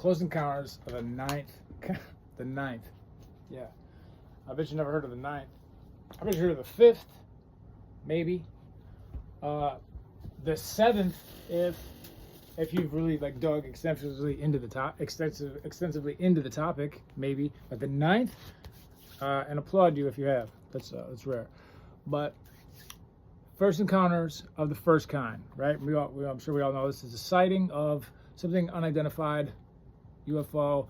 Close Encounters of the Ninth. The Ninth. Yeah. I bet you never heard of the Ninth. I bet you heard of the Fifth, maybe. The Seventh, if you've really like dug extensively into the topic, maybe. But the Ninth, and applaud you if you have. That's rare. But first encounters of the first kind, right? I'm sure we all know this is a sighting of something unidentified, UFO,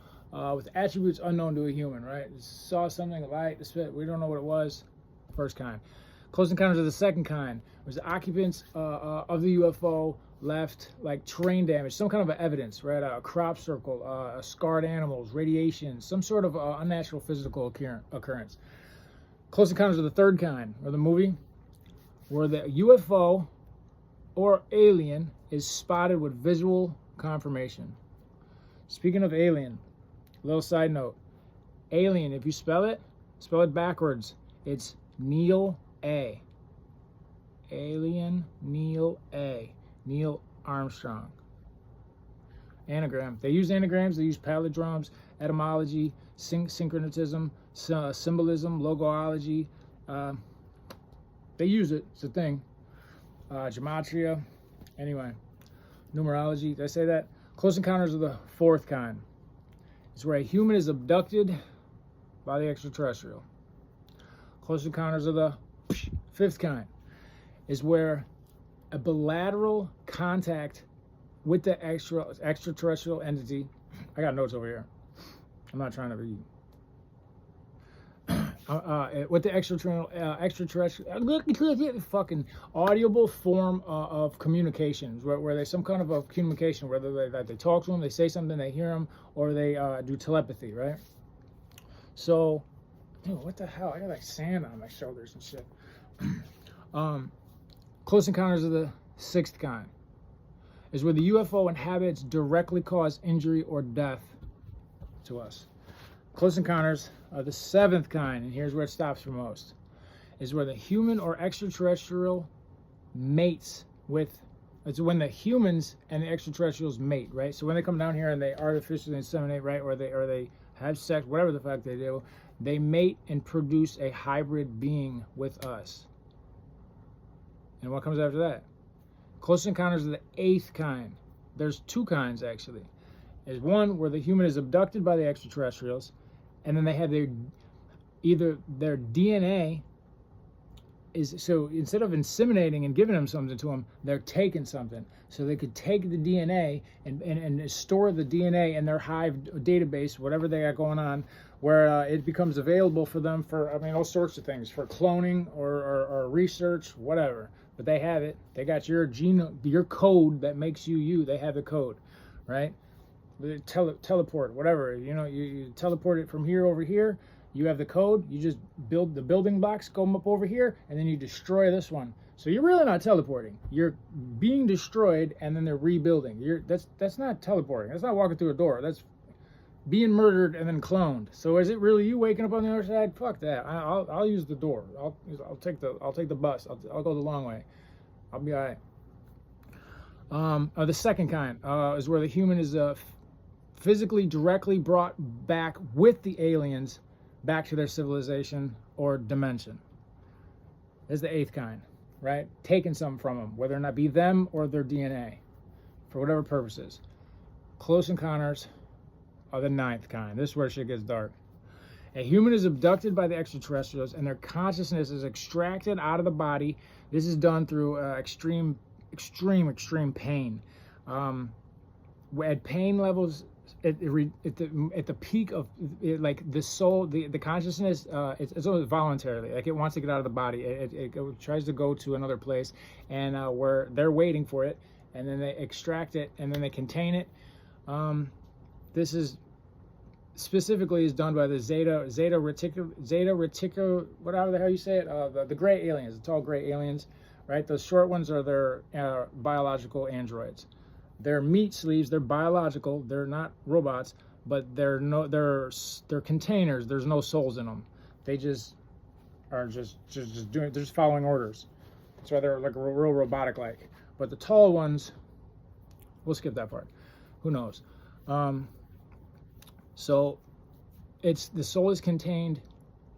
with attributes unknown to a human, right? Saw something, a light, a spit, we don't know what it was. First kind. Close encounters of the second kind was the occupants of the UFO left like terrain damage, some kind of evidence, right? A crop circle, scarred animals, radiation, some sort of unnatural physical occurrence. Close encounters of the third kind, or the movie, where the UFO or alien is spotted with visual confirmation. Speaking of alien, little side note, alien, if you spell it backwards, it's NEIL.A. Alien, NEIL.A. Neil Armstrong. Anagram. They use anagrams, they use palindromes, etymology, syncretism, symbolism, logoology. They use it, it's a thing. Gematria. Anyway, numerology, did I say that? Close encounters of the fourth kind. It's where a human is abducted by the extraterrestrial. Close encounters of the fifth kind is where a bilateral contact with the extraterrestrial entity. I got notes over here. I'm not trying to read. With the extraterrestrial fucking audible form of communications, where there's some kind of a communication, whether they talk to them, they say something, they hear them, or they do telepathy, right? So, dude, what the hell? I got like sand on my shoulders and shit. Close encounters of the sixth kind is where the UFO inhabitants directly cause injury or death to us. Close encounters of the seventh kind, and here's where it stops for most, is where the human or extraterrestrial mates with, it's when the humans and the extraterrestrials mate, right? So when they come down here and they artificially inseminate, right, or they have sex, whatever the fuck they do, they mate and produce a hybrid being with us. And what comes after that? Close encounters of the eighth kind. There's two kinds, actually. There's one where the human is abducted by the extraterrestrials, and then they have their DNA is, so instead of inseminating and giving them something to them, they're taking something. So they could take the DNA and store the DNA in their Hive database, whatever they got going on, where it becomes available for them for, I mean, all sorts of things, for cloning or research, whatever. But they have it. They got your genome, your code that makes you you. They have the code, right? Teleport, whatever. You know, you teleport it from here over here. You have the code. You just build the building blocks, go up over here, and then you destroy this one. So you're really not teleporting. You're being destroyed, and then they're rebuilding. That's not teleporting. That's not walking through a door. That's being murdered and then cloned. So is it really you waking up on the other side? Fuck that. I'll use the door. I'll take the bus. I'll go the long way. I'll be all right. The second kind is where the human is physically directly brought back with the aliens back to their civilization or dimension. Is the eighth kind, right? Taking something from them, whether or not be them or their DNA, for whatever purposes. Close encounters of the ninth kind. This is where shit gets dark. A human is abducted by the extraterrestrials and their consciousness is extracted out of the body. This is done through extreme pain. At pain levels, at the peak of it, like the soul, the consciousness, it's almost voluntarily, like it wants to get out of the body. It tries to go to another place, and where they're waiting for it, and then they extract it, and then they contain it. This is specifically is done by the Zeta Reticuli, whatever the hell you say it, the gray aliens, the tall gray aliens, right? Those short ones are their biological androids. They're meat sleeves. They're biological. They're not robots, but they're containers. There's no souls in them. They just are just doing. They're just following orders. That's why they're like real robotic like. But the tall ones, we'll skip that part. Who knows? So the soul is contained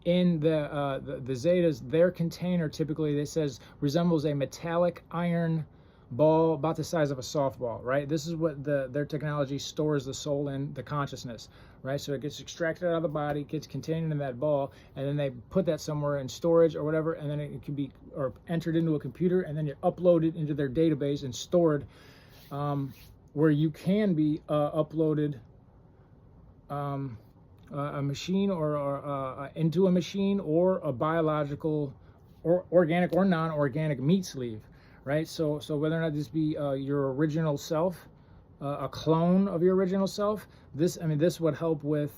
in the zetas. Their container typically, it says, resembles a metallic iron ball about the size of a softball, right? This is what their technology stores the soul in, the consciousness, right? So it gets extracted out of the body, gets contained in that ball, and then they put that somewhere in storage or whatever, and then it can be entered into a computer, and then you're uploaded into their database and stored, where you can be uploaded a machine or into a machine, or a biological or organic or non-organic meat sleeve, right? So whether or not this be your original self, a clone of your original self, this would help with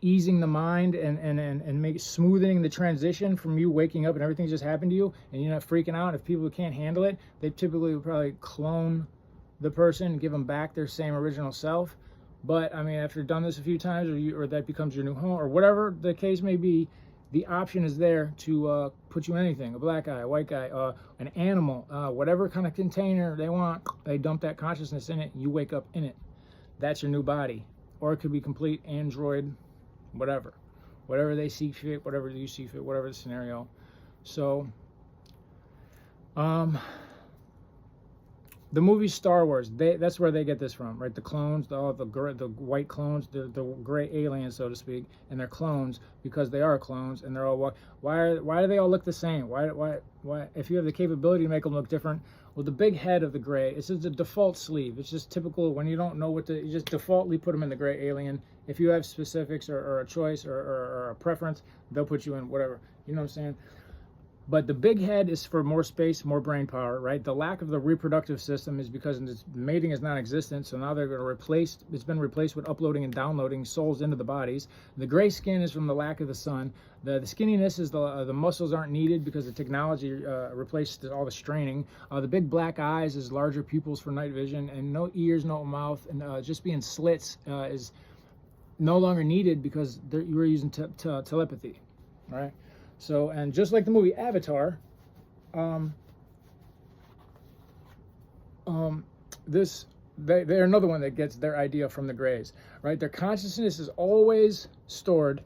easing the mind and make smoothing the transition from you waking up and everything just happened to you and you're not freaking out. If people can't handle it, they typically would probably clone the person, give them back their same original self. But I mean, after you've done this a few times, or that becomes your new home, or whatever the case may be, the option is there to put you in anything: a black guy, a white guy, an animal, whatever kind of container they want. They dump that consciousness in it. You wake up in it. That's your new body. Or it could be complete android, whatever they see fit, whatever you see fit, whatever the scenario. So, the movie Star Wars, that's where they get this from, right? The clones, the white clones, the gray aliens, so to speak, and they're clones because they are clones, and they're all why do they all look the same? Why if you have the capability to make them look different? Well, the big head of the gray, it's just a default sleeve. It's just typical when you don't know you just defaultly put them in the gray alien. If you have specifics or a choice or a preference, they'll put you in whatever. You know what I'm saying? But the big head is for more space, more brain power, right? The lack of the reproductive system is because mating is non-existent, so now they're going to it's been replaced with uploading and downloading souls into the bodies. The gray skin is from the lack of the sun. The skinniness is the muscles aren't needed because the technology replaced all the straining. The big black eyes is larger pupils for night vision, and no ears, no mouth, and just being slits is no longer needed because you were using telepathy, right? So, and just like the movie Avatar, they're another one that gets their idea from the Greys, right? Their consciousness is always stored,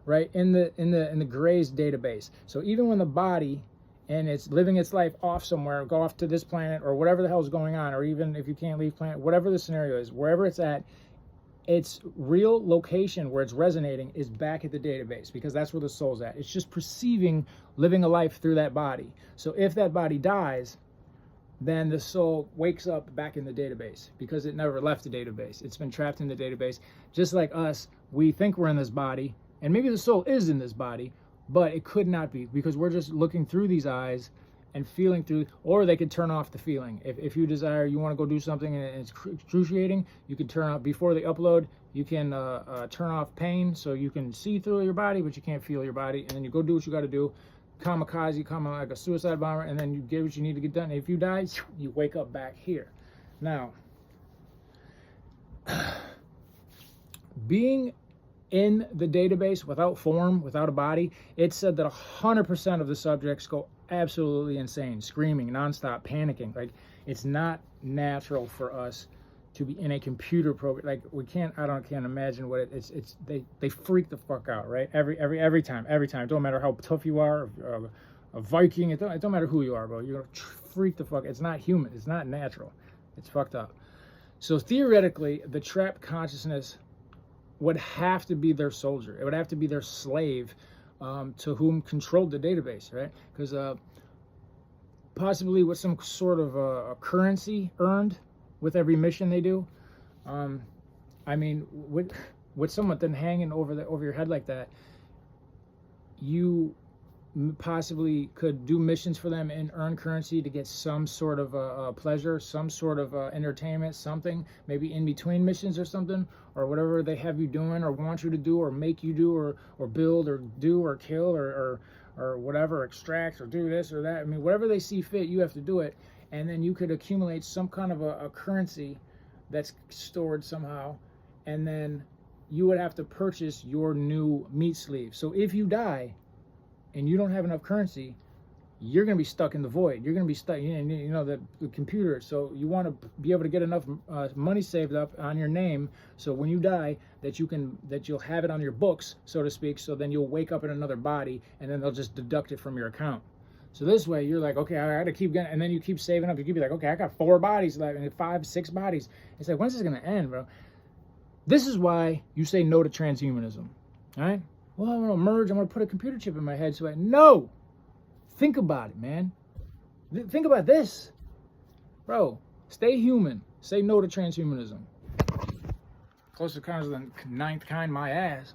right, in the Greys database. So even when the body and it's living its life off somewhere, go off to this planet or whatever the hell is going on, or even if you can't leave planet, whatever the scenario is, wherever it's at, its real location where it's resonating is back at the database, because that's where the soul's at. It's just perceiving living a life through that body. So if that body dies, then the soul wakes up back in the database because it never left the database. It's been trapped in the database. Just like us, we think we're in this body, and maybe the soul is in this body, but it could not be because we're just looking through these eyes and feeling through, or they could turn off the feeling. If you desire, you want to go do something and it's excruciating, you can turn off, before they upload, you can turn off pain so you can see through your body, but you can't feel your body, and then you go do what you got to do, kamikaze, like a suicide bomber, and then you get what you need to get done. And if you die, you wake up back here. Now, being in the database without form, without a body, it's said that 100% of the subjects go absolutely insane, screaming nonstop, panicking. Like, it's not natural for us to be in a computer program. Like, can't imagine what they freak the fuck out, right? Every time. It don't matter how tough you are, a Viking, it don't matter who you are, bro. You're gonna freak the fuck. It's not human. It's not natural. It's fucked up. So theoretically, the trapped consciousness would have to be their soldier. It would have to be their slave, to whom controlled the database, right? Because possibly with some sort of a currency earned with every mission they do. I mean, with someone then hanging over your head like that, you possibly could do missions for them and earn currency to get some sort of pleasure, some sort of entertainment, something, maybe in between missions or something, or whatever they have you doing or want you to do or make you do or build or do or kill or whatever, extract or do this or that. I mean, whatever they see fit, you have to do it. And then you could accumulate some kind of a currency that's stored somehow, and then you would have to purchase your new meat sleeve. So if you die and you don't have enough currency, you're going to be stuck in the void. You're going to be stuck, you know, the computer. So you want to be able to get enough money saved up on your name, so when you die, that you'll have it on your books, so to speak. So then you'll wake up in another body, and then they'll just deduct it from your account. So this way, you're like, okay, I got to keep getting, and then you keep saving up. You keep be like, okay, I got 4 bodies left, and 5, 6 bodies. It's like, when's this going to end, bro? This is why you say no to transhumanism. All right? Well, I'm going to merge. I'm going to put a computer chip in my head. So no. Think about it, man. Think about this. Bro, stay human. Say no to transhumanism. Close encounters of the 9th kind, my ass.